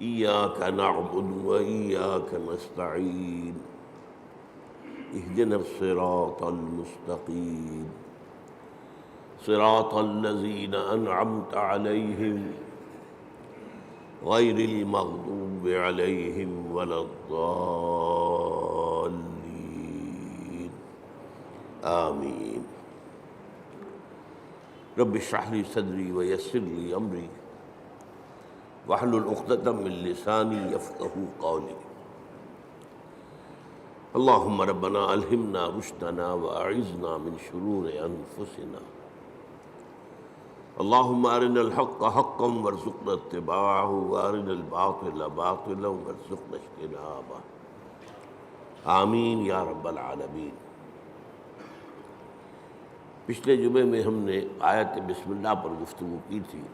إياك نعبد وإياك نستعين اهدنا الصراط المستقيم صراط الذين أنعمت عليهم غير المغضوب عليهم ولا الضالين آمين رب اشرح لي صدري ويسر لي أمري واحلل عقدة من لساني يفقهوا قولي اللهم ربنا ألهمنا رشدنا وأعذنا من شرور أنفسنا اللهم أرنا الحق حقا وارزقنا اتباعه وأرنا الباطل باطلا وارزقنا اجتنابه آمین یا رب العالمین۔ پچھلے جمعے میں ہم نے آیت بسم اللہ پر گفتگو کی تھی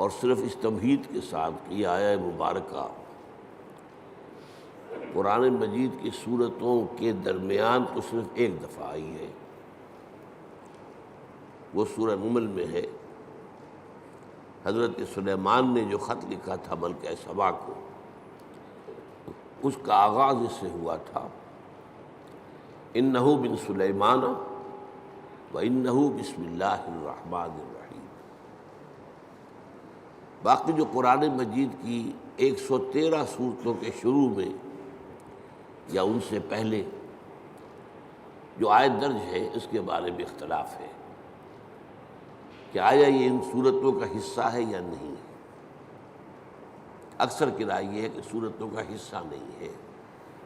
اور صرف اس تمہید کے ساتھ کہ یہ آیہ مبارکہ قرآن مجید کی سورتوں کے درمیان تو صرف ایک دفعہ آئی ہے، وہ سورہ نمل میں ہے۔ حضرت سلیمان نے جو خط لکھا تھا ملکہ سبا کو، اس کا آغاز اس سے ہوا تھا اِنَّهُ مِن سُلَيْمَانَ وَإِنَّهُ بِسْمِ اللَّهِ الرَّحْمَنِ الرَّحِيمِ۔ باقی جو قرآن مجید کی 113 سورتوں کے شروع میں یا ان سے پہلے جو آیت درج ہے اس کے بارے میں اختلاف ہے کہ آیا یہ ان سورتوں کا حصہ ہے یا نہیں ہے۔ اکثر کی رائے یہ ہے کہ سورتوں کا حصہ نہیں ہے،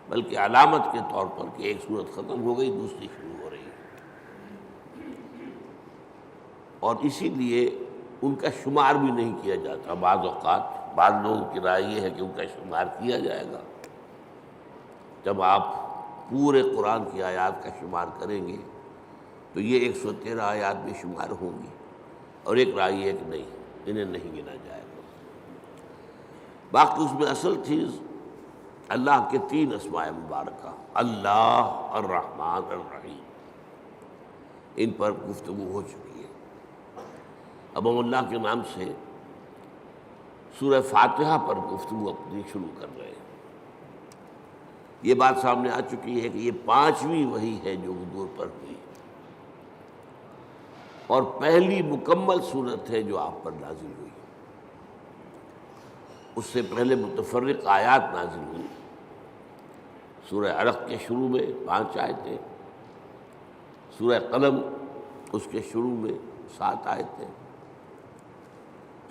بلکہ علامت کے طور پر کہ ایک سورت ختم ہو گئی دوسری شروع ہو رہی ہے، اور اسی لیے ان کا شمار بھی نہیں کیا جاتا۔ بعض اوقات بعض لوگوں کی رائے یہ ہے کہ ان کا شمار کیا جائے گا، جب آپ پورے قرآن کی آیات کا شمار کریں گے تو یہ 113 آیات بھی شمار ہوں گی، اور ایک رائے ہے کہ نہیں، انہیں نہیں گنا جائے گا۔ باقی اس میں اصل چیز اللہ کے 3 اسماء مبارکہ، اللہ، الرحمن، الرحیم، ان پر گفتگو ہو چکی ہے۔ اب ہم اللہ کے نام سے سورہ فاتحہ پر گفتگو اپنی شروع کر رہے ہیں۔ یہ بات سامنے آ چکی ہے کہ یہ 5ویں وحی ہے جو حضور پر ہوئی، اور پہلی مکمل صورت ہے جو آپ پر نازل ہوئی۔ اس سے پہلے متفرق آیات نازل ہوئی۔ سورہ علق کے شروع میں 5 آیتیں، سورہ قلم اس کے شروع میں 7 آیتیں،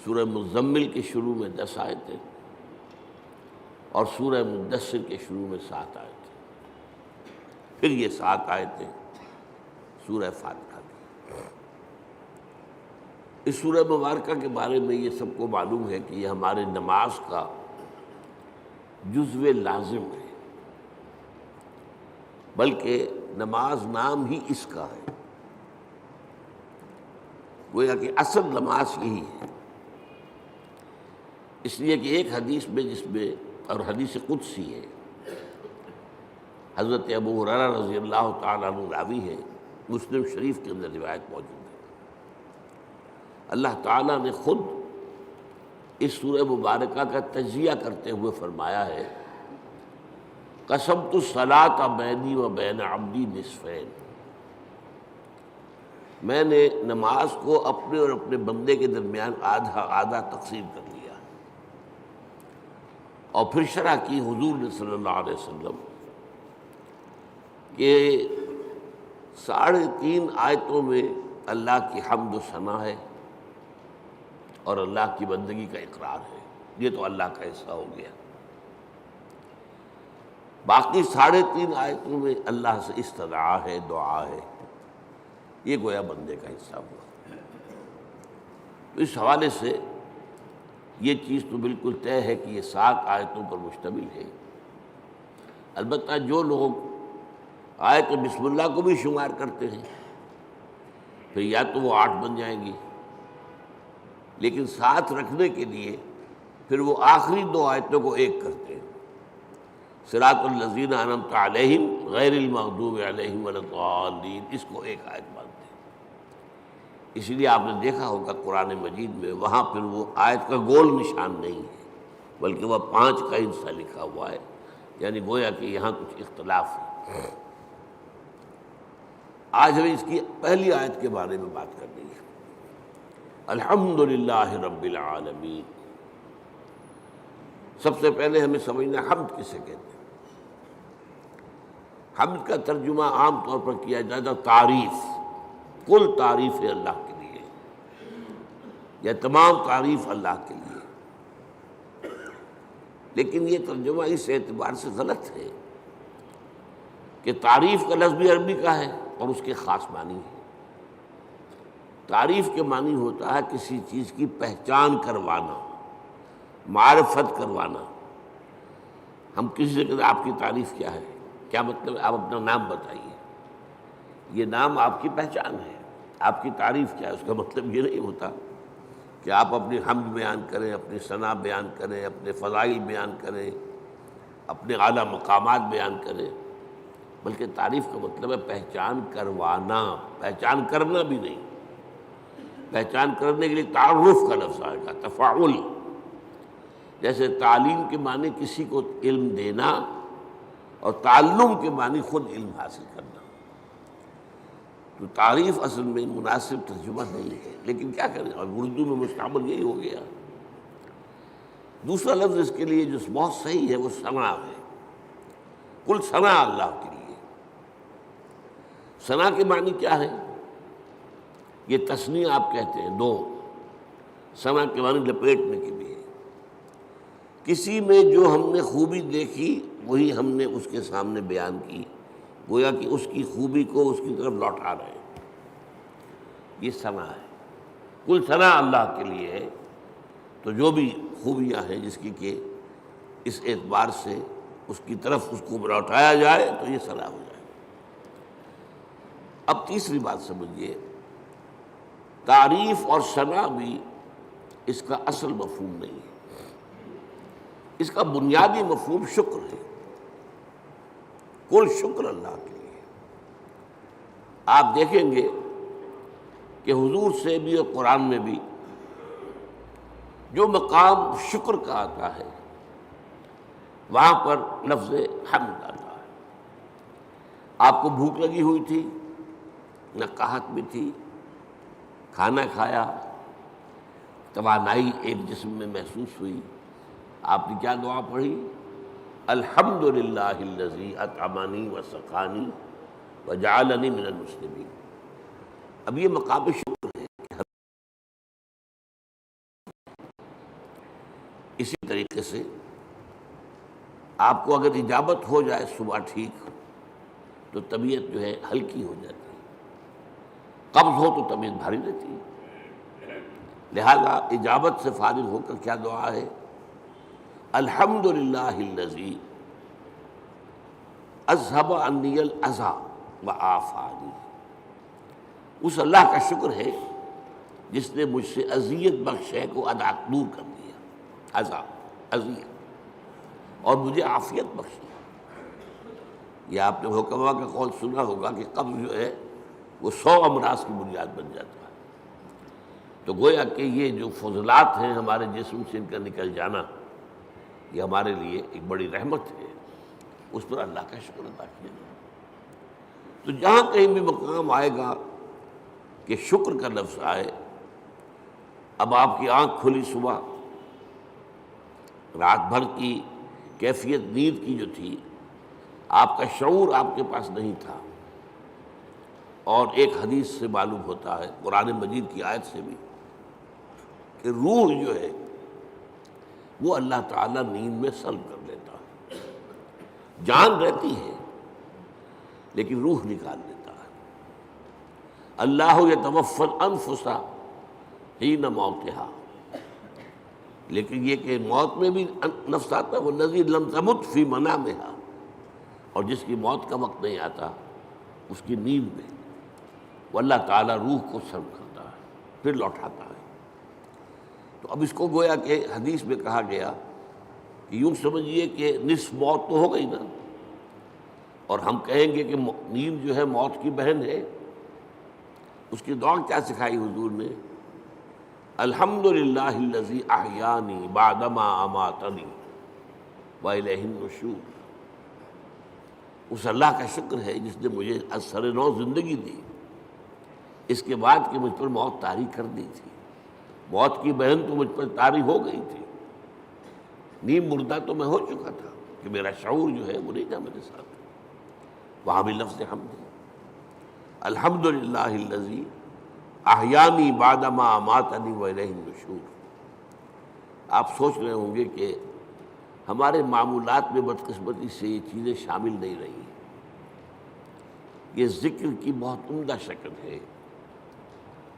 سورہ مزمل کے شروع میں 10 آیتیں، اور سورہ مدثر کے شروع میں 7 آیتیں، پھر یہ 7 آیتیں سورہ فاتحہ کی۔ اس سورہ مبارکہ کے بارے میں یہ سب کو معلوم ہے کہ یہ ہمارے نماز کا جزو لازم ہے، بلکہ نماز نام ہی اس کا ہے، گویا کہ اصل نماز یہی ہے۔ اس لیے کہ ایک حدیث میں جس میں، اور حدیث قدسی ہے، حضرت ابو ہریرہ رضی اللہ تعالیٰ عنہ راوی ہے، مسلم شریف کے اندر روایت موجود ہے، اللہ تعالیٰ نے خود اس سورہ مبارکہ کا تجزیہ کرتے ہوئے فرمایا ہے، قسمت الصلاۃ بینی و بین عبدی نصفین، میں نے نماز کو اپنے اور اپنے بندے کے درمیان آدھا آدھا تقسیم کر لیا۔ اور پھر شرح کی حضور نے صلی اللہ علیہ وسلم کہ 3.5 آیتوں میں اللہ کی حمد و ثنا ہے اور اللہ کی بندگی کا اقرار ہے، یہ تو اللہ کا حصہ ہو گیا۔ باقی 3.5 آیتوں میں اللہ سے استدعا ہے، دعا ہے، یہ گویا بندے کا حصہ ہوا۔ تو اس حوالے سے یہ چیز تو بالکل طے ہے کہ یہ 7 آیتوں پر مشتمل ہے۔ البتہ جو لوگ آیت بسم اللہ کو بھی شمار کرتے ہیں پھر یا تو وہ 8 بن جائیں گی، لیکن ساتھ رکھنے کے لیے پھر وہ آخری 2 آیتوں کو ایک کرتے ہیں، صراط الذین انعمت علیہم غیر المغضوب علیہم ولا الضالین، اس کو ایک آیت مانتے ہیں۔ اسی لیے آپ نے دیکھا ہوگا قرآن مجید میں وہاں پھر وہ آیت کا گول نشان نہیں ہے بلکہ وہ 5 کا حصہ لکھا ہوا ہے، یعنی گویا کہ یہاں کچھ اختلاف ہے۔ آج ہمیں اس کی پہلی آیت کے بارے میں بات کرنی ہے۔ الحمدللہ رب العالمین۔ سب سے پہلے ہمیں سمجھنا حمد کسے کہتے ہیں۔ حمد کا ترجمہ عام طور پر کیا جاتا ہے تعریف، کل تعریف ہے اللہ کے لیے، یا تمام تعریف اللہ کے لیے، لیکن یہ ترجمہ اس اعتبار سے غلط ہے کہ تعریف کا لفظ بھی عربی کا ہے اور اس کے خاص معنی ہے۔ تعریف کے معنی ہوتا ہے کسی چیز کی پہچان کروانا، معرفت کروانا۔ ہم کسی سے کہتے ہیں آپ کی تعریف کیا ہے، کیا مطلب ہے؟ آپ اپنا نام بتائیے، یہ نام آپ کی پہچان ہے۔ آپ کی تعریف کیا ہے؟ اس کا مطلب یہ نہیں ہوتا کہ آپ اپنی حمد بیان کریں، اپنی ثنا بیان کریں، اپنے فضائل بیان کریں، اپنے اعلیٰ مقامات بیان کریں، بلکہ تعریف کا مطلب ہے پہچان کروانا، پہچان کرنا بھی نہیں۔ پہچان کرنے کے لیے تعارف کا لفظ آئے گا، تفاعل۔ جیسے تعلیم کے معنی کسی کو علم دینا اور تعلم کے معنی خود علم حاصل کرنا۔ تو تعریف اصل میں مناسب ترجمہ نہیں ہے، لیکن کیا کریں، اور اردو میں مستعمل یہی ہو گیا۔ دوسرا لفظ اس کے لیے جو بہت صحیح ہے وہ ثنا ہے، کل ثنا اللہ کے لیے۔ ثنا کے معنی کیا ہے؟ یہ تثنیہ آپ کہتے ہیں، 2۔ ثنا کے معنی لپیٹنے کے لیے، کسی میں جو ہم نے خوبی دیکھی وہی ہم نے اس کے سامنے بیان کی، گویا کہ اس کی خوبی کو اس کی طرف لوٹا رہے ہیں، یہ ثنا ہے۔ کل ثنا اللہ کے لیے ہے، تو جو بھی خوبیاں ہیں جس کی کہ اس اعتبار سے اس کی طرف اس کو لوٹایا جائے تو یہ ثنا ہو جائے۔ اب تیسری بات سمجھیے، تعریف اور ثنا بھی اس کا اصل مفہوم نہیں ہے، اس کا بنیادی مفہوم شکر ہے۔ کل شکر اللہ کے لیے۔ آپ دیکھیں گے کہ حضور سے بھی اور قرآن میں بھی جو مقام شکر کا آتا ہے وہاں پر لفظ حمد آتا ہے۔ آپ کو بھوک لگی ہوئی تھی، نہ قحط بھی تھی، کھانا کھایا، توانائی ایک جسم میں محسوس ہوئی، آپ نے کیا دعا پڑھی؟ الحمدللہ الذی اطعمنی وسقانی وجعلنی من المسلمین۔ اب یہ مقام شکر ہے۔ اسی طریقے سے آپ کو اگر اجابت ہو جائے صبح ٹھیک تو طبیعت جو ہے ہلکی ہو جاتی ہے، قبض ہو تو طبیعت بھاری رہتی ہے، لہذا اجابت سے فارغ ہو کر کیا دعا ہے؟ الحمدللہ الذی اذھب عنی الاذی وعافانی۔ اس اللہ کا شکر ہے جس نے مجھ سے اذیت بخش ہے کو دور کر دیا، اذیت، اور مجھے عافیت بخشی۔ یہ آپ نے حکما کا قول سنا ہوگا کہ قبض جو ہے وہ 100 امراض کی بنیاد بن جاتا ہے۔ تو گویا کہ یہ جو فضلات ہیں ہمارے جسم سے ان کا نکل جانا، یہ ہمارے لیے ایک بڑی رحمت ہے، اس پر اللہ کا شکر ادا کیا جائے۔ تو جہاں کہیں بھی مقام آئے گا کہ شکر کا لفظ آئے، اب آپ کی آنکھ کھلی صبح، رات بھر کی کیفیت نیند کی جو تھی، آپ کا شعور آپ کے پاس نہیں تھا، اور ایک حدیث سے معلوم ہوتا ہے، قرآن مجید کی آیت سے بھی، کہ روح جو ہے وہ اللہ تعالیٰ نیند میں سلب کر لیتا ہے۔ جان رہتی ہے لیکن روح نکال لیتا ہے۔ اللہ یتوفی الانفس حین موتہا، لیکن یہ کہ موت میں بھی نفس آتا ہے، والذی لم تمت فی منامہا، اور جس کی موت کا وقت نہیں آتا اس کی نیند میں وہ اللہ تعالیٰ روح کو سلب کرتا ہے، پھر لوٹاتا ہے۔ تو اب اس کو گویا کہ حدیث میں کہا گیا کہ یوں سمجھیے کہ نصف موت تو ہو گئی نا، اور ہم کہیں گے کہ نیند جو ہے موت کی بہن ہے، اس کی دعا کیا سکھائی حضور نے؟ الحمدللہ الذی احیانی بعدما اماتنی والیہ النشور. اس اللہ کا شکر ہے جس نے مجھے از سر نو زندگی دی، اس کے بعد کہ مجھ پر موت طاری کر دی تھی. موت کی بہن تو مجھ پر طاری ہو گئی تھی، نیم مردہ تو میں ہو چکا تھا کہ میرا شعور جو ہے وہ نہیں تھا میرے ساتھ. وہاں بھی لفظ حمد ہے، الحمدللہ الذی احیانی بعدما اماتنی والیہ النشور. آپ سوچ رہے ہوں گے کہ ہمارے معمولات میں بدقسمتی سے یہ چیزیں شامل نہیں رہی. یہ ذکر کی بہت عمدہ شکل ہے،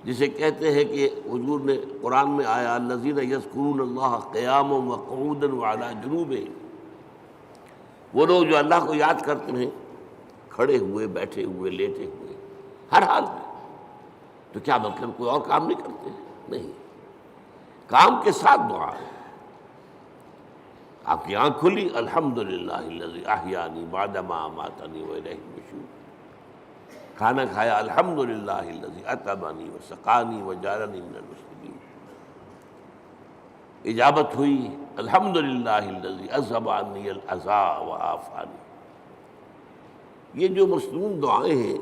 جسے کہتے ہیں کہ حضور نے قرآن میں آیا الذین یذکرون اللہ قیاما وقعودا وعلی جنوبہم، وہ لوگ جو اللہ کو یاد کرتے ہیں کھڑے ہوئے، بیٹھے ہوئے، لیٹے ہوئے، ہر حال میں. تو کیا مطلب کوئی اور کام نہیں کرتے؟ نہیں، کام کے ساتھ دعا ہے. آپ کی آنکھ کھلی، الحمدللہ الذی احیانی بعدما اماتنی والیہ النشور. کھانا کھایا، الحمدللہ الذی اطعمنی وسقانی وجعلنی من المسلمین. اجابت ہوئی، الحمدللہ الذی اذھب عنی الاذی وعافانی. یہ جو مصنون دعائیں ہیں،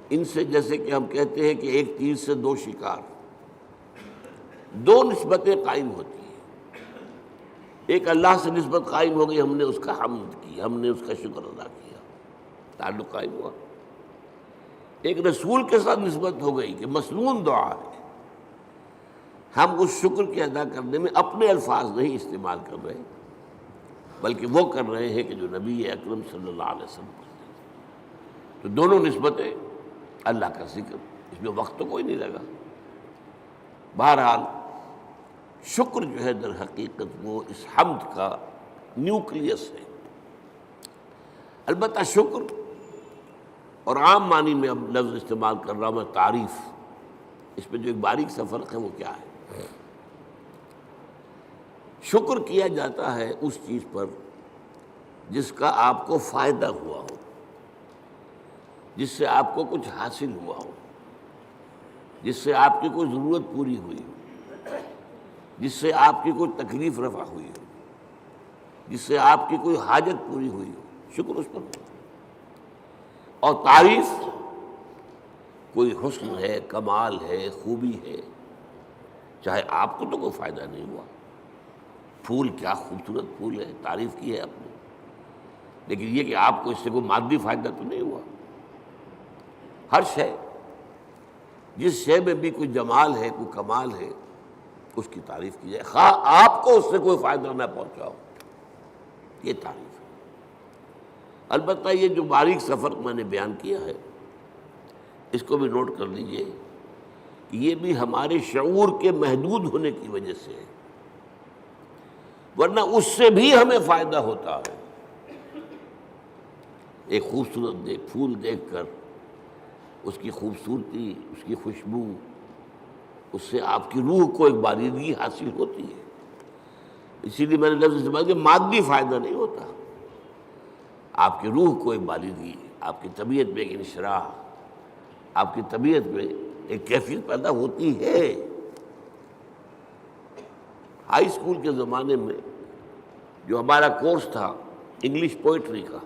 ان سے جیسے کہ ہم کہتے ہیں کہ ایک تیر سے دو شکار، دو نسبتیں قائم ہوتی ہیں. ایک اللہ سے نسبت قائم ہو گئی، ہم نے اس کا حمد کی، ہم نے اس کا شکر ادا کیا، تعلق قائم ہوا. ایک رسول کے ساتھ نسبت ہو گئی کہ مسنون دعا ہے. ہم اس شکر کے ادا کرنے میں اپنے الفاظ نہیں استعمال کر رہے، بلکہ وہ کر رہے ہیں کہ جو نبی اکرم صلی اللہ علیہ وسلم کرتے ہیں. تو دونوں نسبتیں اللہ کا ذکر، اس میں وقت تو کوئی نہیں لگا. بہرحال شکر جو ہے در حقیقت وہ اس حمد کا نیوکلیس ہے. البتہ شکر، اور عام معنی میں اب لفظ استعمال کر رہا ہوں میں تعریف، اس میں جو ایک باریک سا فرق ہے وہ کیا ہے؟ شکر کیا جاتا ہے اس چیز پر جس کا آپ کو فائدہ ہوا ہو، جس سے آپ کو کچھ حاصل ہوا ہو، جس سے آپ کی کوئی ضرورت پوری ہوئی ہو، جس سے آپ کی کوئی تکلیف رفع ہوئی ہو، جس سے آپ کی کوئی حاجت پوری ہوئی ہو. شکر اس پر ہو. اور تعریف کوئی حسن ہے، کمال ہے، خوبی ہے، چاہے آپ کو تو کوئی فائدہ نہیں ہوا. پھول کیا خوبصورت پھول ہے، تعریف کی ہے آپ نے، لیکن یہ کہ آپ کو اس سے کوئی مادی فائدہ تو نہیں ہوا. ہر شے، جس شے میں بھی کوئی جمال ہے، کوئی کمال ہے، اس کی تعریف کی جائے، خواہ آپ کو اس سے کوئی فائدہ نہ پہنچاؤ. یہ تعریف ہے. البتہ یہ جو باریک سا فرق میں نے بیان کیا ہے، اس کو بھی نوٹ کر لیجئے کہ یہ بھی ہمارے شعور کے محدود ہونے کی وجہ سے ہے، ورنہ اس سے بھی ہمیں فائدہ ہوتا ہے. ایک خوبصورت پھول دیکھ کر اس کی خوبصورتی، اس کی خوشبو، اس سے آپ کی روح کو ایک باریدگی حاصل ہوتی ہے. اسی لیے میں نے لفظ استعمال کیا، مادی فائدہ نہیں ہوتا، آپ کی روح کو ایک باریدگی، آپ کی طبیعت میں ایک انشراح، آپ کی طبیعت میں ایک کیفیت پیدا ہوتی ہے. ہائی اسکول کے زمانے میں جو ہمارا کورس تھا انگلش پوئٹری کا،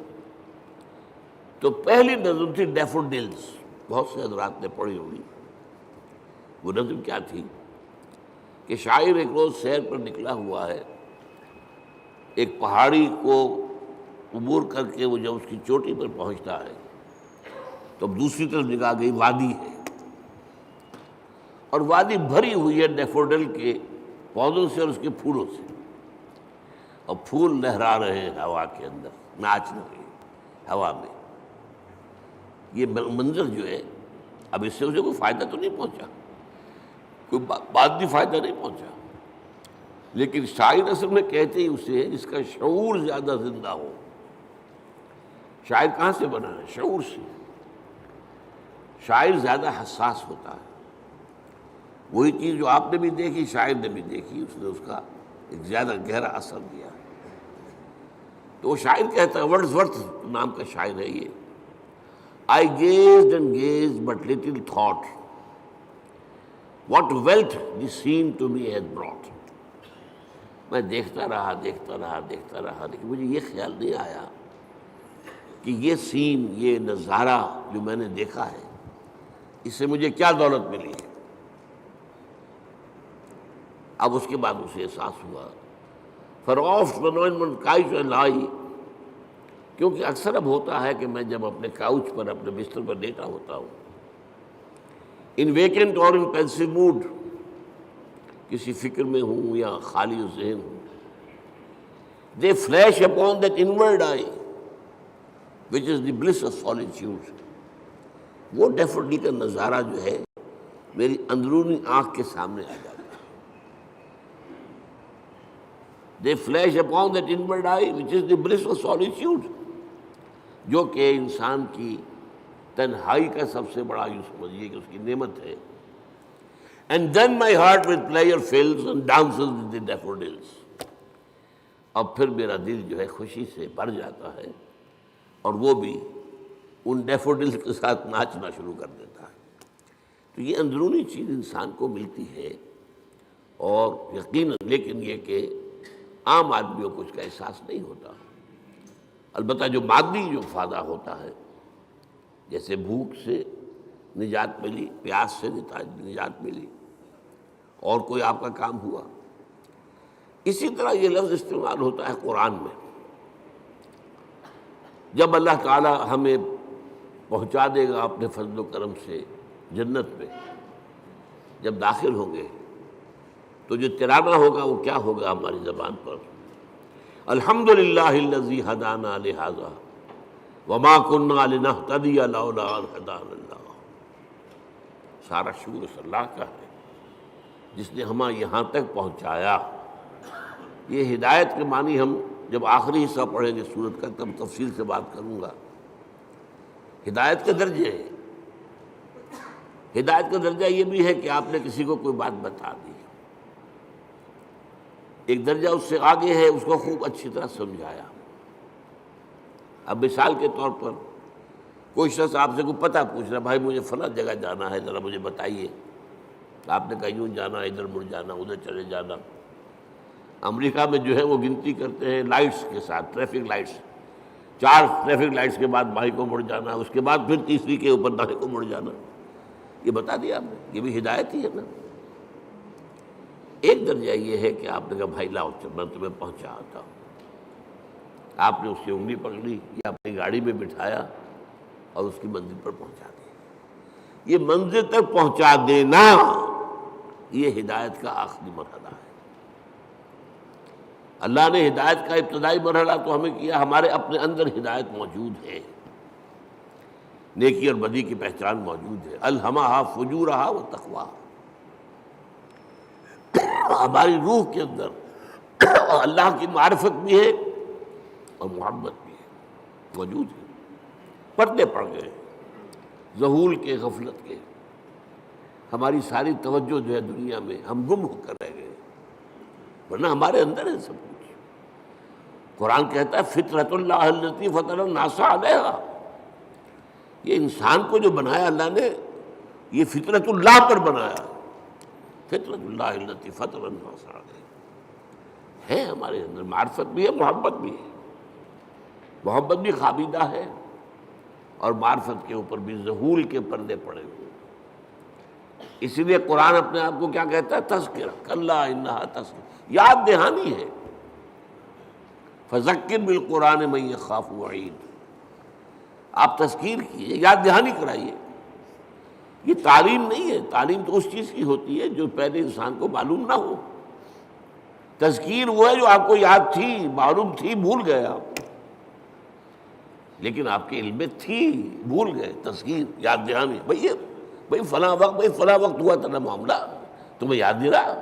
تو پہلی نظم تھی ڈیفوڈلز. بہت سے حضرات نے پڑھی ہوگی. وہ نظم کیا تھی کہ شاعر ایک روز سیر پر نکلا ہوا ہے، ایک پہاڑی کو عبور کر کے وہ جب اس کی چوٹی پر پہنچتا ہے تو اب دوسری طرف نگاہ گئی، وادی ہے، اور وادی بھری ہوئی ہے ڈیفوڈل کے پودوں سے اور اس کے پھولوں سے، اور پھول لہرا رہے ہیں ہوا کے اندر، ناچ رہے ہیں ہوا میں. یہ منظر جو ہے، اب اس سے اسے کوئی فائدہ تو نہیں پہنچا، کوئی مادی فائدہ نہیں پہنچا، لیکن شاعر اصل میں کہتے ہی اسے ہے جس کا شعور زیادہ زندہ ہو. شاعر کہاں سے بنا ہے؟ شعور سے. شاعر زیادہ حساس ہوتا ہے. وہی چیز جو آپ نے بھی دیکھی، شاعر نے بھی دیکھی، اس نے اس کا ایک زیادہ گہرا اثر دیا. تو وہ شاعر کہتا ہے، ورڈزورتھ نام کا شاعر ہے یہ، I gazed and gazed, but little thought what wealth the scene to me has brought. میں دیکھتا رہا دیکھتا رہا دیکھتا رہا، لیکن مجھے یہ خیال نہیں آیا کہ یہ سین، یہ نظارہ جو میں نے دیکھا ہے، اس سے مجھے کیا دولت ملی ہے۔ اب اس کے بعد اسے احساس ہوا فراف من کاؤچ لائی، کیونکہ اکثر اب ہوتا ہے کہ میں جب اپنے کاؤچ پر، اپنے بستر پر لیٹا ہوتا ہوں، ان ویکنٹ اور ان پینسو موڈ، کسی فکر میں ہوں یا خالی ذہن ہوں، they flash upon that inward eye which is the bliss of solitude, وہ ڈیفوڈل کا نظارہ جو ہے میری اندرونی آنکھ کے سامنے آ جاتا ہے۔ They flash upon that inward eye which is the bliss of solitude, جو کہ انسان کی تنہائی کا سب سے بڑا، یوں سمجھیے کہ اس کی نعمت ہے۔ And then my heart with pleasure fills and dances with the daffodils. اب پھر میرا دل جو ہے خوشی سے بھر جاتا ہے، اور وہ بھی ان ڈیفوڈلز کے ساتھ ناچنا شروع کر دیتا ہے۔ تو یہ اندرونی چیز انسان کو ملتی ہے، اور یقیناً لیکن یہ کہ عام آدمیوں کو اس کا احساس نہیں ہوتا۔ البتہ جو مادی جو فائدہ ہوتا ہے، جیسے بھوک سے نجات ملی، پیاس سے نجات ملی، اور کوئی آپ کا کام ہوا، اسی طرح یہ لفظ استعمال ہوتا ہے قرآن میں۔ جب اللہ تعالی ہمیں پہنچا دے گا اپنے فضل و کرم سے جنت میں، جب داخل ہوں گے، تو جو ترانہ ہوگا وہ کیا ہوگا ہماری زبان پر؟ الحمدللہ الذی ہدانا لہذا وما كنا لنہتدی لولا ان ہدانا اللہ۔ سارا شکر اس اللہ کا ہے جس نے ہمیں یہاں تک پہنچایا۔ یہ ہدایت کے معنی ہم جب آخری حصہ پڑھیں گے سورت کا تب تفصیل سے بات کروں گا۔ ہدایت کے درجے ہیں، ہدایت کا درجہ یہ بھی ہے کہ آپ نے کسی کو کوئی بات بتا دی، ایک درجہ اس سے آگے ہے اس کو خوب اچھی طرح سمجھایا۔ اب مثال کے طور پر کوئی شخص آپ سے کوئی پتہ پوچھ رہا، بھائی مجھے فلاں جگہ جانا ہے، ذرا مجھے بتائیے۔ آپ نے کہا یوں جانا، ادھر مڑ جانا، ادھر چلے جانا۔ امریکہ میں جو ہے وہ گنتی کرتے ہیں لائٹس کے ساتھ، ٹریفک لائٹس، 4 ٹریفک لائٹس کے بعد بھائی کو مڑ جانا، اس کے بعد پھر تیسری کے اوپر دائیں کو مڑ جانا۔ یہ بتا دیا آپ نے، یہ بھی ہدایت ہی ہے نا۔ ایک درجہ یہ ہے کہ آپ نے کہا بھائی لاؤ میں تمہیں پہنچا آتا ہوں، آپ نے اس کی انگلی پکڑی یا اپنی گاڑی میں بٹھایا اور اس کی منزل پر پہنچا دیا۔ یہ منزل تک پہنچا دینا، یہ ہدایت کا آخری مرحلہ ہے۔ اللہ نے ہدایت کا ابتدائی مرحلہ تو ہمیں کیا، ہمارے اپنے اندر ہدایت موجود ہے، نیکی اور بدی کی پہچان موجود ہے۔ الہمہا فجورہا و تقواہا، ہماری روح کے اندر اللہ کی معرفت بھی ہے اور محبت بھی ہے، موجود ہے۔ پردے پڑ گئے ذہول کے، غفلت کے، ہماری ساری توجہ جو ہے دنیا میں، ہم گم ہو کر رہ گئے، ورنہ ہمارے اندر ہے سب کچھ۔ قرآن کہتا ہے فطرت اللہ التی فطر الناس علیہا، یہ انسان کو جو بنایا اللہ نے، یہ فطرت اللہ پر بنایا، فطرت اللہ التی فطر الناس علیہا ہے۔ ہمارے اندر معرفت بھی ہے، محبت بھی ہے، محبت بھی خوابیدہ ہے، اور معرفت کے اوپر بھی ذہول کے پردے پڑے ہوئے۔ اسی لیے قرآن اپنے آپ کو کیا کہتا ہے؟ تذکرہ، کلا انہا تذکرہ، یاد دہانی ہے۔ فذکر بالقرآن من یخاف وعید، آپ تذکیر کیے، یاد دہانی کرائیے۔ یہ تعلیم نہیں ہے، تعلیم تو اس چیز کی ہوتی ہے جو پہلے انسان کو معلوم نہ ہو۔ تذکیر وہ ہے جو آپ کو یاد تھی، معلوم تھی، بھول گئے آپ، لیکن آپ کے علم میں تھی، بھول گئے۔ تذکیر، یاد دہانی، بھئی فلاں وقت، بھئی فلاں وقت ہوا تھا معاملہ، تمہیں یاد نہیں رہا،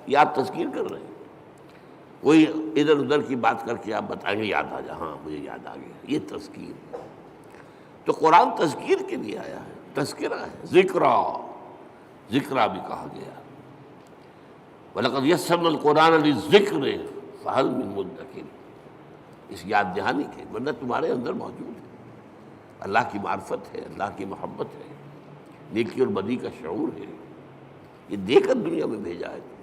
یہ آپ تذکیر کر رہے ہیں۔ کوئی ادھر ادھر کی بات کر کے آپ بتائیں گے یاد آ جا، ہاں مجھے یاد آ گیا، یہ تذکیر۔ تو قرآن تذکیر کے لیے آیا ہے، تذکرہ ہے، ذکرہ، ذکرہ بھی کہا گیا۔ وَلَقَدْ يَسَّرْنَا الْقُرْآنَ لِلذِّكْرِ فَهَلْ مِن مُدَّكِرٍ، اس یاد دہانی کے، ورنہ تمہارے اندر موجود ہے۔ اللہ کی معرفت ہے، اللہ کی محبت ہے، نیکی اور بدی کا شعور ہے، یہ دے کر دنیا میں بھیجا ہے تمہیں۔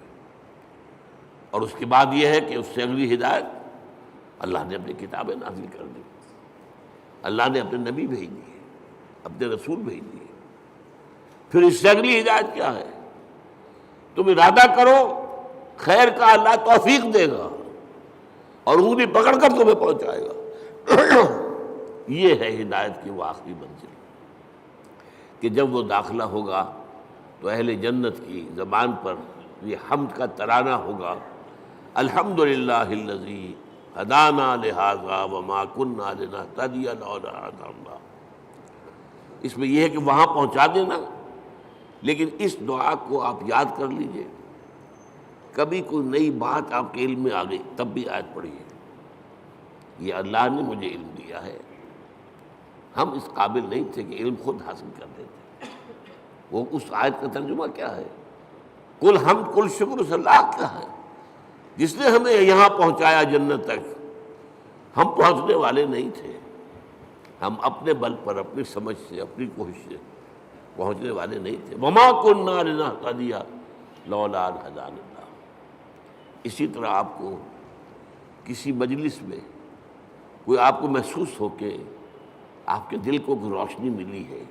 اور اس کے بعد یہ ہے کہ اس سے اگلی ہدایت اللہ نے اپنی کتابیں نازل کر دی، اللہ نے اپنے نبی بھیج دیے، اپنے رسول بھیج دیے۔ پھر اس سے اگلی ہدایت کیا ہے؟ تم ارادہ کرو خیر کا، اللہ توفیق دے گا اور انگلی پکڑ کر تمہیں پہنچائے گا۔ یہ ہے ہدایت کی وہ آخری منزل کہ جب وہ داخلہ ہوگا تو اہل جنت کی زبان پر یہ حمد کا ترانہ ہوگا، الحمدللہ الذی ہدانا لہذا وما کنا لنہتدی لولا ان ہدانا اللہ۔ اس میں یہ ہے کہ وہاں پہنچا دینا، لیکن اس دعا کو آپ یاد کر لیجئے، کبھی کوئی نئی بات آپ کے علم میں آ گئی تب بھی آیت پڑھیے، یہ اللہ نے مجھے علم دیا ہے، ہم اس قابل نہیں تھے کہ علم خود حاصل کر دیتے۔ وہ اس آیت کا ترجمہ کیا ہے؟ کل حمد کل شکر اس اللہ کا ہے جس نے ہمیں یہاں پہنچایا جنت تک، ہم پہنچنے والے نہیں تھے، ہم اپنے بل پر، اپنی سمجھ سے، اپنی کوشش سے پہنچنے والے نہیں تھے۔ وما كنا لنهتدي لولا ان هدانا اللہ۔ اسی طرح آپ کو کسی مجلس میں کوئی آپ کو محسوس ہو کہ آپ کے دل کو کوئی روشنی ملی ہے،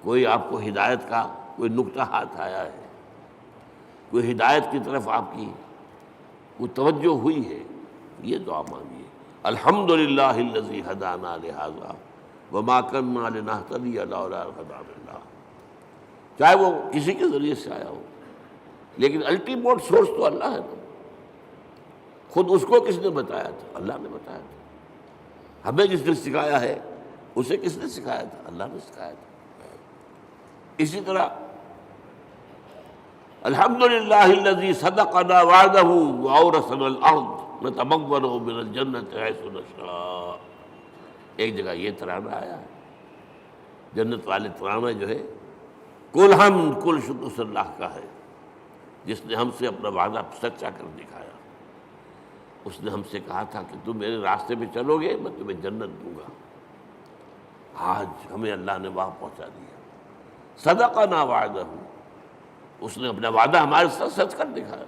کوئی آپ کو ہدایت کا کوئی نقطہ ہاتھ آیا ہے، کوئی ہدایت کی طرف آپ کی کوئی توجہ ہوئی ہے، یہ دعا مانگیے، الحمدللہ الذی ہدانا لہذا وما کنا لنہتدی لولا ان ہدانا اللہ۔ چاہے وہ کسی کے ذریعے سے آیا ہو، لیکن الٹیمیٹ سورس تو اللہ ہے نا۔ خود اس کو کس نے بتایا تھا؟ اللہ نے بتایا تھا۔ ہمیں جس نے سکھایا ہے اسے کس نے سکھایا تھا؟ اللہ نے سکھایا تھا۔ اسی طرح الحمدللہ الذی صدقنا وعدہ واورثنا الارض نتبوأ من الجنۃ حیث نشاء۔ ایک جگہ یہ ترانہ آیا ہے، جنت والے ترانہ جو ہے کل حمد کل شکر اس اللہ کا ہے جس نے ہم سے اپنا وعدہ سچا کر دکھایا۔ اس نے ہم سے کہا تھا کہ تم میرے راستے پہ چلو گے میں تمہیں جنت دوں گا، آج ہمیں اللہ نے وہاں پہنچا دیا۔ صدقنا وعدہ، اس نے اپنا وعدہ ہمارے ساتھ سچ کر دکھایا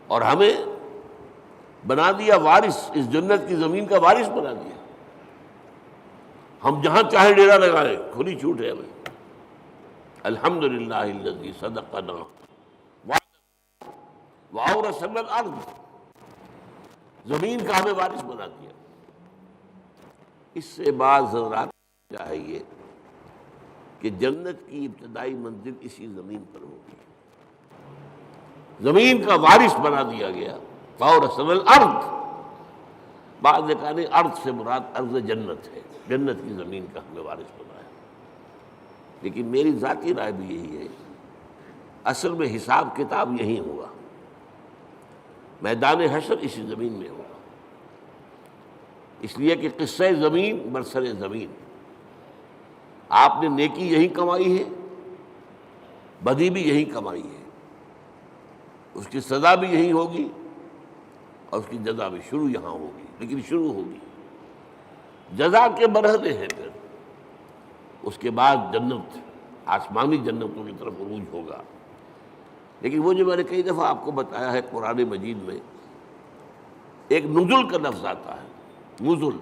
اور ہمیں بنا دیا وارث، اس جنت کی زمین کا وارث بنا دیا۔ ہم جہاں چاہے ڈیرا لگائیں، کھلی چھوٹ ہے ہمیں۔ الحمدللہ الذی صدقنا وعدہ واورثنا الارض، زمین کا ہمیں وارث بنا دیا۔ اس سے بعض حضرات چاہیے کہ جنت کی ابتدائی منزل اسی زمین پر ہوگی، زمین کا وارث بنا دیا گیا۔ واورثنا الارض، بعض نے کہا نہیں، ارض سے مراد ارض جنت ہے، جنت کی زمین کا ہمیں وارث بنایا۔ لیکن میری ذاتی رائے بھی یہی ہے، اصل میں حساب کتاب یہی ہوگا، میدان حشر اسی زمین میں ہوگا، اس لیے کہ قصہ زمین برسر زمین، آپ نے نیکی یہی کمائی ہے، بدی بھی یہی کمائی ہے، اس کی سزا بھی یہی ہوگی اور اس کی جزا بھی شروع یہاں ہوگی، لیکن شروع ہوگی، جزا کے مرحلے ہیں، پھر اس کے بعد جنت، آسمانی جنتوں کی طرف عروج ہوگا۔ لیکن وہ جو میں نے کئی دفعہ آپ کو بتایا ہے، قرآن مجید میں ایک نزل کا لفظ آتا ہے، نزل،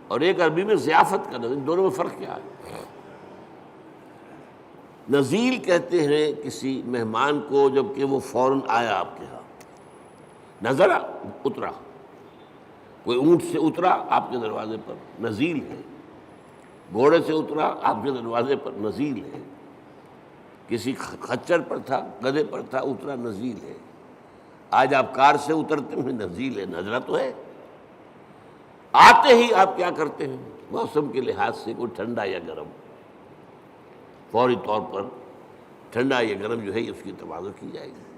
اور ایک عربی میں ضیافت کا لفظ، ان دونوں میں فرق کیا ہے؟ نزیل کہتے ہیں کسی مہمان کو جب کہ وہ فوراً آیا آپ کے ہاں، نزلہ اترا، کوئی اونٹ سے اترا آپ کے دروازے پر، نزیل ہے، گھوڑے سے اترا آپ کے دروازے پر، نزیل ہے، کسی خچر پر تھا، گدھے پر تھا، اترا، نزیل ہے۔ آج آپ کار سے اترتے ہیں، نزیل ہے، نزلہ تو ہے۔ آتے ہی آپ کیا کرتے ہیں؟ موسم کے لحاظ سے کوئی ٹھنڈا یا گرم، فوری طور پر ٹھنڈا یا گرم جو ہے اس کی تواضع کی جائے گی،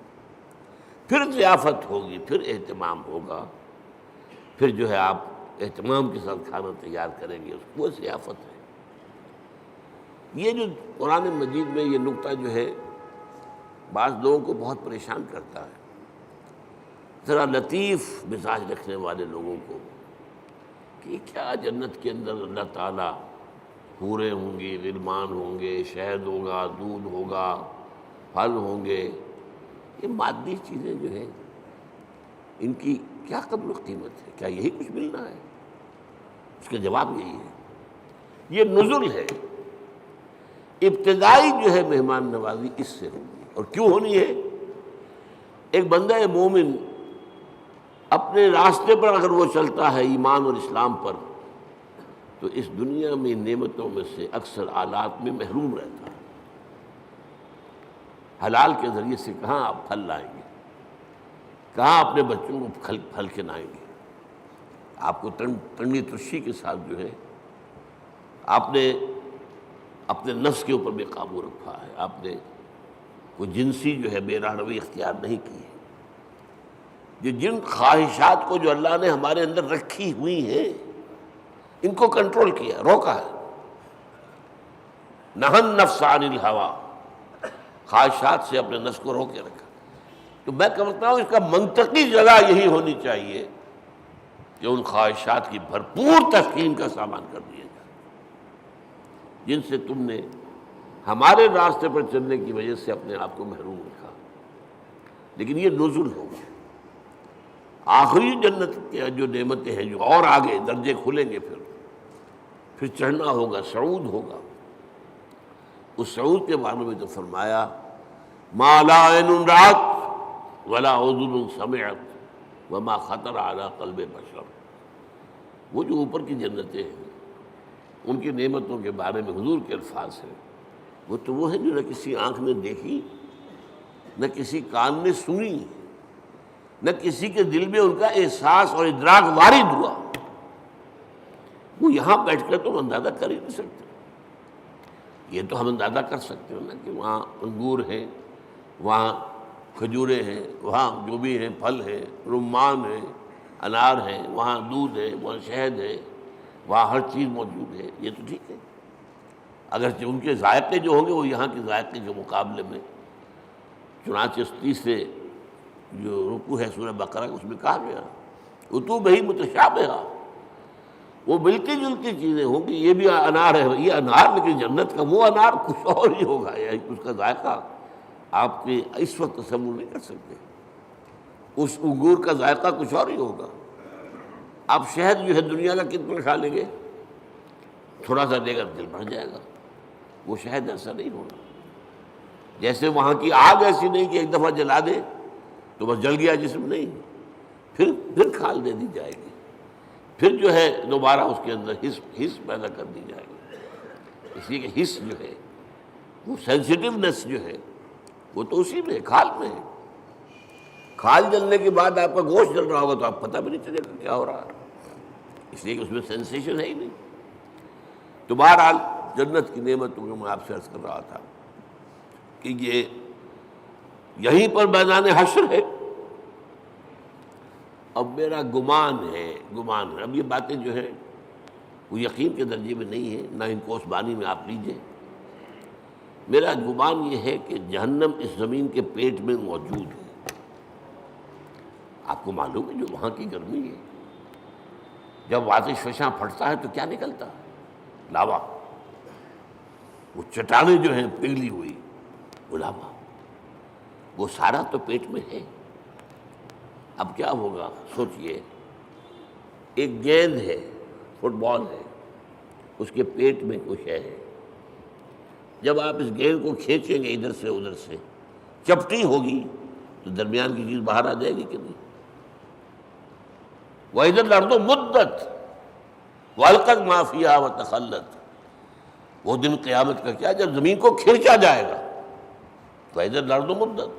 پھر ضیافت ہوگی، پھر اہتمام ہوگا، پھر جو ہے آپ اہتمام کے ساتھ کھانا تیار کریں گے، وہ ضیافت ہے۔ یہ جو قرآن مجید میں یہ نقطہ جو ہے بعض لوگوں کو بہت پریشان کرتا ہے، ذرا لطیف مزاج رکھنے والے لوگوں کو کہ کیا جنت کے اندر اللہ تعالیٰ حوریں ہوں گی، غلمان ہوں گے، شہد ہوگا، دودھ ہوگا، پھل ہوں گے، یہ مادی چیزیں جو ہیں ان کی کیا قدر و قیمت ہے؟ کیا یہی کچھ ملنا ہے؟ اس کا جواب یہی ہے، یہ نزل ہے، ابتدائی جو ہے مہمان نوازی اس سے ہوگی۔ اور کیوں ہونی ہے؟ ایک بندہ مومن اپنے راستے پر اگر وہ چلتا ہے ایمان اور اسلام پر، تو اس دنیا میں نعمتوں میں سے اکثر آلات میں محروم رہتا ہے۔ حلال کے ذریعے سے کہاں آپ پھل لائیں گے، کہاں اپنے بچوں کو پھل کھلائیں گے؟ آپ کو ٹنڈی ترشی کے ساتھ جو ہے آپ نے اپنے نفس کے اوپر بھی قابو رکھا ہے، آپ نے کوئی جنسی جو ہے بے راہروی اختیار نہیں کی ہے۔ یہ جن خواہشات کو جو اللہ نے ہمارے اندر رکھی ہوئی ہیں ان کو کنٹرول کیا، روکا ہے۔ نہى النفس عن الهوى، خواہشات سے اپنے نفس کو روکے رکھا۔ تو میں کہتا ہوں اس کا منطقی جگہ یہی ہونی چاہیے کہ ان خواہشات کی بھرپور تسکین کا سامان کر دیا جائے جن سے تم نے ہمارے راستے پر چلنے کی وجہ سے اپنے آپ کو محروم رکھا۔ لیکن یہ نزل ہوگا، آخری جنت کے جو نعمتیں ہیں جو اور آگے درجے کھلیں گے، پھر چڑھنا ہوگا، صعود ہوگا۔ اس صعود کے بارے میں تو فرمایا ما لا عین رأت ولا اذن سمعت وما خطر علی قلب بشر۔ وہ جو اوپر کی جنتیں ہیں ان کی نعمتوں کے بارے میں حضور کے الفاظ ہیں، وہ تو وہ ہیں جو نہ کسی آنکھ نے دیکھی، نہ کسی کان نے سنی، نہ کسی کے دل میں ان کا احساس اور ادراک وارد ہوا۔ وہ یہاں بیٹھ کر تو ہم اندازہ کر ہی نہیں سکتے۔ یہ تو ہم اندازہ کر سکتے ہیں نا کہ وہاں انگور ہیں، وہاں کھجوریں ہیں، وہاں جو بھی ہیں پھل ہیں، رمان ہیں، انار ہیں، وہاں دودھ ہے، وہاں شہد ہے، وہاں ہر چیز موجود ہے، یہ تو ٹھیک ہے۔ اگرچہ ان کے ذائقے جو ہوں گے وہ یہاں کے ذائقے کے مقابلے میں، چنانچہ 30 سے جو رکوع ہے سورہ بقرہ اس میں کہا گیا اتوبہ متشابہہ، وہ ملتی جلتی چیزیں ہوں گی۔ یہ بھی انار ہے، یہ انار، لیکن جنت کا وہ انار کچھ اور ہی ہوگا، یعنی اس کا ذائقہ آپ کے اس وقت تصور نہیں کر سکتے۔ اس انگور کا ذائقہ کچھ اور ہی ہوگا۔ آپ شہد جو ہے دنیا کا کتنا کھا لیں گے، تھوڑا سا لے کر دل بھر جائے گا، وہ شہد ایسا نہیں ہوگا۔ جیسے وہاں کی آگ ایسی نہیں کہ ایک دفعہ جلا دے تو بس جل گیا جسم، نہیں، پھر کھال دے دی جائے گی، پھر جو ہے دوبارہ اس کے اندر حس پیدا کر دی جائے گی۔ اس لیے کہ حس جو ہے وہ سینسٹیونیس جو ہے وہ تو اسی میں، کھال میں ہے۔ کھال جلنے کے بعد آپ کا گوشت جل رہا ہوگا تو آپ پتہ بھی نہیں چلے گا کیا ہو رہا ہے، اس لیے کہ اس میں سینسیشن ہے ہی نہیں۔ تو بہرحال جنت کی نعمتوں کو میں آپ سے عرض کر رہا تھا کہ یہ یہیں پر میدان حشر ہے۔ اب میرا گمان ہے، اب یہ باتیں جو ہیں وہ یقین کے درجے میں نہیں ہے، نہ ان کو اس بانی میں آپ لیجئے۔ میرا گمان یہ ہے کہ جہنم اس زمین کے پیٹ میں موجود ہے۔ آپ کو معلوم ہے جو وہاں کی گرمی ہے، جب آتش فشاں پھٹتا ہے تو کیا نکلتا ہے؟ لاوا۔ وہ چٹانیں جو ہیں پگھلی ہوئی، وہ لاوا، وہ سارا تو پیٹ میں ہے۔ اب کیا ہوگا سوچئے، ایک گیند ہے، فٹ بال ہے، اس کے پیٹ میں کچھ ہے۔ جب آپ اس گیند کو کھینچیں گے ادھر سے ادھر سے، چپٹی ہوگی تو درمیان کی چیز باہر آ جائے گی کہ نہیں؟ وَإِذَا الْأَرْضُ مُدَّتْ وَأَلْقَتْ مَا فِيهَا وَتَخَلَّتْ۔ وہ دن قیامت کا کیا جب زمین کو کھینچا جائے گا۔ وَإِذَا الْأَرْضُ مُدَّتْ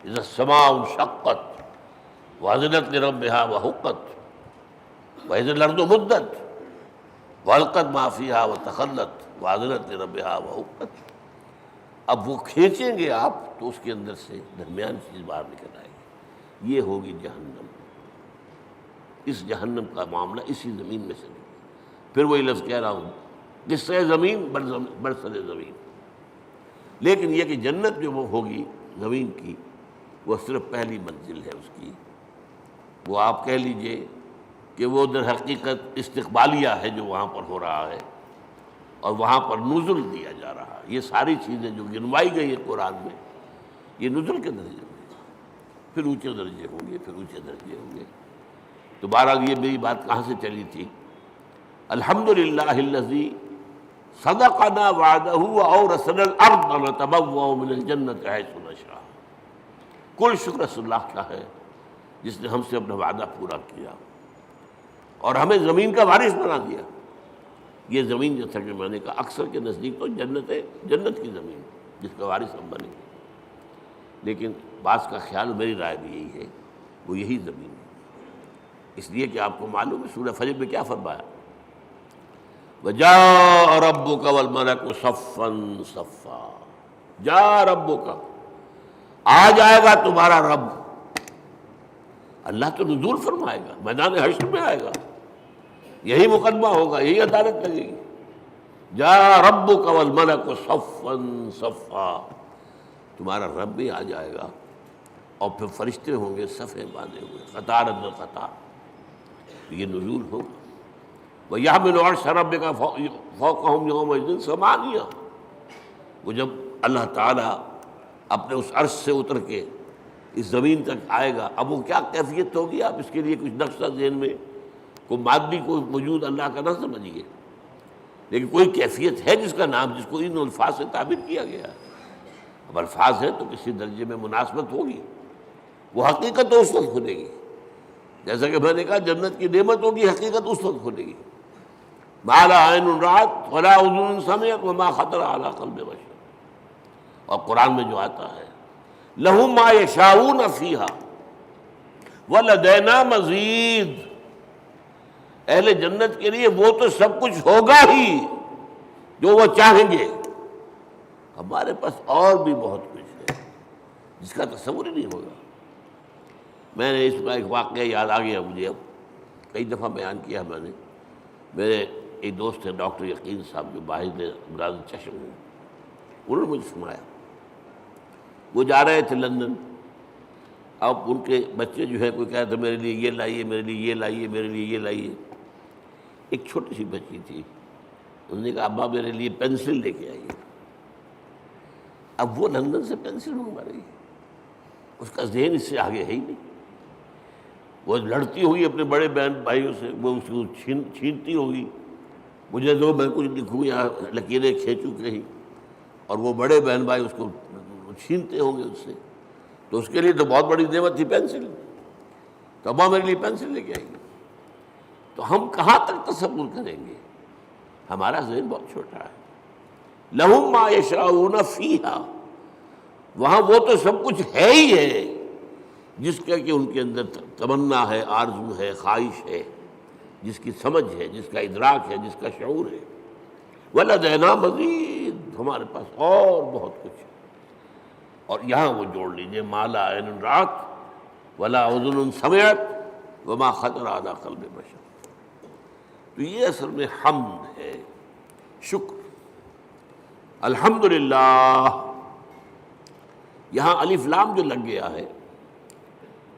إِذَا السَّمَاءُ انشَقَّتْ وَأَذِنَتْ لِرَبِّهَا وَحُقَّتْ وَإِذَا الْأَرْضُ مُدَّتْ وَأَلْقَتْ مَا فِيهَا وَتَخَلَّتْ وَأَذِنَتْ لِرَبِّهَا وَحُقَّتْ۔ اب وہ کھینچیں گے آپ تو اس کے اندر سے درمیان چیز باہر نکل آئے گی، یہ ہوگی جہنم۔ اس جہنم کا معاملہ اسی زمین میں سے نہیں۔ پھر وہی لفظ کہہ رہا ہوں، قصہ زمین برسر زمین۔ لیکن یہ کہ جنت جو وہ ہوگی زمین کی، وہ صرف پہلی منزل ہے اس کی۔ وہ آپ کہہ لیجئے کہ وہ در حقیقت استقبالیہ ہے جو وہاں پر ہو رہا ہے، اور وہاں پر نزل دیا جا رہا ہے۔ یہ ساری چیزیں جو گنوائی گئی ہیں قرآن میں، یہ نزل کے درجے میں، پھر اونچے درجے ہوں گے، پھر اونچے درجے ہوں گے۔ تو بہرحال یہ میری بات کہاں سے چلی تھی؟ الحمدللہ الذی صدقنا وعدہ واورثنا الارض نتبوأ من الجنۃ حیث نشاء۔ کل شکر اس اللہ کا ہے جس نے ہم سے اپنا وعدہ پورا کیا اور ہمیں زمین کا وارث بنا دیا۔ یہ زمین جو تھا کہ میں نے کہا اکثر کے نزدیک تو جنت ہے، جنت کی زمین جس کا وارث ہم بنے، لیکن بعض کا خیال، میری رائے بھی یہی ہے، وہ یہی زمین ہے، اس لیے کہ آپ کو معلوم ہے سورہ فجر میں کیا فرمایا؟ وَجَاءَ رَبُّكَ وَالْمَلَكُ صَفًّا صَفًّا۔ جاء ربک، آ جائے گا تمہارا رب۔ اللہ تو نزول فرمائے گا، میدان حشر میں آئے گا، یہی مقدمہ ہوگا، یہی عدالت لگے گی۔ جاء ربک والملک صفًا صفًا، تمہارا رب بھی آ جائے گا اور پھر فرشتے ہوں گے صفیں باندھے ہوئے، قطار اندر قطار، یہ نزول ہوگا۔ وَيَحْمِلُ عَرْشَ رَبِّكَ فَوْقَهُمْ يَوْمَئِذٍ ثَمَانِيَةٌ۔ وہ جب اللہ تعالیٰ اپنے اس عرش سے اتر کے اس زمین تک آئے گا، اب وہ کیا کیفیت ہوگی، آپ اس کے لیے کچھ نقشہ ذہن میں، کوئی مادی کوئی وجود اللہ کا نہ سمجھیے، لیکن کوئی کیفیت ہے جس کا نام، جس کو ان الفاظ سے تعبیر کیا گیا ہے۔ اب الفاظ ہیں تو کسی درجے میں مناسبت ہوگی، وہ حقیقت تو اس وقت کھلے گی، جیسا کہ میں نے کہا جنت کی نعمت ہوگی، حقیقت اس وقت کھلے گی۔ ما لا عین رأت ولا اذن سمعت وما خطر علی قلب بشر۔ اور قرآن میں جو آتا ہے لہم ما یشاؤون فیہا ولدینا مزید، اہل جنت کے لیے وہ تو سب کچھ ہوگا ہی جو وہ چاہیں گے، ہمارے پاس اور بھی بہت کچھ ہے جس کا تصور ہی نہیں ہوگا۔ میں نے اس کا ایک واقعہ یاد آ گیا مجھے، اب کئی دفعہ بیان کیا میں نے۔ میرے ایک دوست ہیں ڈاکٹر یقین صاحب جو باہر امراض چشم ہیں، انہوں نے مجھے سنایا، وہ جا رہے تھے لندن، اب ان کے بچے جو ہے کوئی کہہ رہا تھا میرے لیے یہ لائیے، میرے لیے یہ لائیے، میرے لیے یہ لائیے۔ ایک چھوٹی سی بچی تھی، انہوں نے کہا ابا میرے لیے پینسل لے کے آئیے۔ اب وہ لندن سے پینسل منگوا رہی ہے، اس کا ذہن اس سے آگے ہے ہی نہیں، وہ لڑتی ہوئی اپنے بڑے بہن بھائیوں سے، وہ اس کو چھینتی ہوگی، مجھے دو میں کچھ لکھوں یا لکیریں کھینچوں کہیں، اور وہ بڑے بہن بھائی اس کو چھینتے ہوں گے اس سے، تو اس کے لیے تو بہت بڑی نعمت تھی پینسل، تو ابا میرے لیے پینسل لے کے آئیں گے۔ تو ہم کہاں تک تصور کریں گے؟ ہمارا ذہن بہت چھوٹا ہے۔ لہم ما یشاؤون فیہا، وہاں وہ تو سب کچھ ہے ہی ہے جس کا کہ ان کے اندر تمنا ہے، آرزو ہے، خواہش ہے، جس کی سمجھ ہے، جس کا ادراک ہے، جس کا شعور ہے۔ وَلَدَيْنَا مَزِيدٌ، ہمارے پاس اور بہت کچھ ہے۔ اور یہاں وہ جوڑ لیجئے ما لا عین رأت ولا اذن سمعت وما خطر علی قلب بشر۔ تو یہ اصل میں حمد ہے، شکر۔ الحمدللہ، یہاں الف لام جو لگ گیا ہے،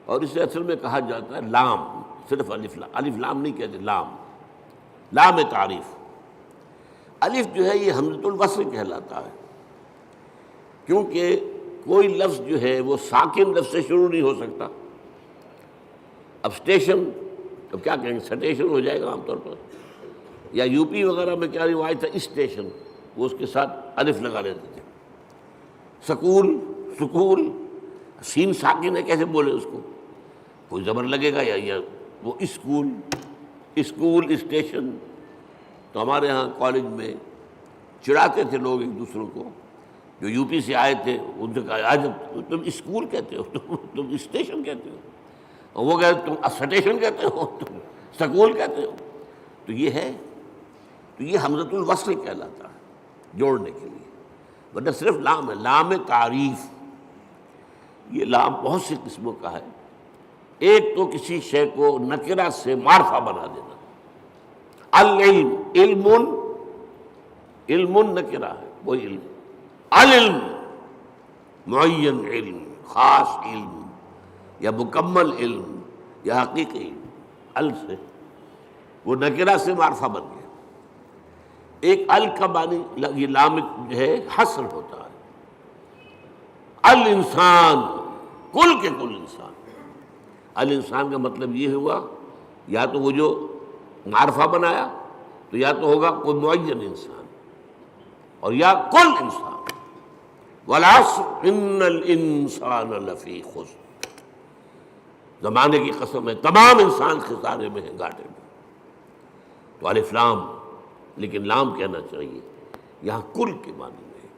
اور اسے اصل میں کہا جاتا ہے لام، صرف الف لام نہیں کہتے، لام تعریف۔ الف جو ہے یہ حمزۃ الوصل کہلاتا ہے، کیونکہ کوئی لفظ جو ہے وہ ساکن لفظ سے شروع نہیں ہو سکتا۔ اب اسٹیشن، اب کیا کہیں گے، سٹیشن ہو جائے گا عام طور پر، یا یو پی وغیرہ میں کیا روایت تھا، اسٹیشن، وہ اس کے ساتھ الف لگا لیتے تھے۔ سکول، سین ساکن ہے، کیسے بولے اس کو، کوئی زبر لگے گا یا وہ اسکول اسٹیشن۔ تو ہمارے ہاں کالج میں چڑھاتے تھے لوگ ایک دوسروں کو، جو یو پی سے آئے تھے، ان سے کہا آج تم اسکول کہتے ہو، تم اسٹیشن کہتے ہو، اور وہ کہتے تم سٹیشن کہتے ہو، تم سکول کہتے ہو۔ تو یہ ہے، تو یہ حمزۃ الوصل کہلاتا ہے، جوڑنے کے لیے، ورنہ صرف لام ہے، لام تعریف۔ یہ لام بہت سی قسموں کا ہے۔ ایک تو کسی شے کو نکرہ سے معرفہ بنا دینا، العلم، علم نکرہ ہے، وہی علم، العلم معین علم، خاص علم، یا مکمل علم، یا حقیقی علم، ال سے وہ نکرہ سے معرفہ بن گیا. ایک ال کا معنی یہ لام جو ہے حصر ہوتا ہے. الانسان کل کے کل انسان. الانسان کا مطلب یہ ہوا یا تو وہ جو معرفہ بنایا تو یا تو ہوگا کوئی معین انسان اور یا کل انسان. والعصر ان الانسان لفی خسر. زمانے کی قسم ہے تمام انسان خسارے میں ہیں، گھاٹے میں. تو الف لام، لیکن لام کہنا چاہیے یہاں کل کے معنی میں.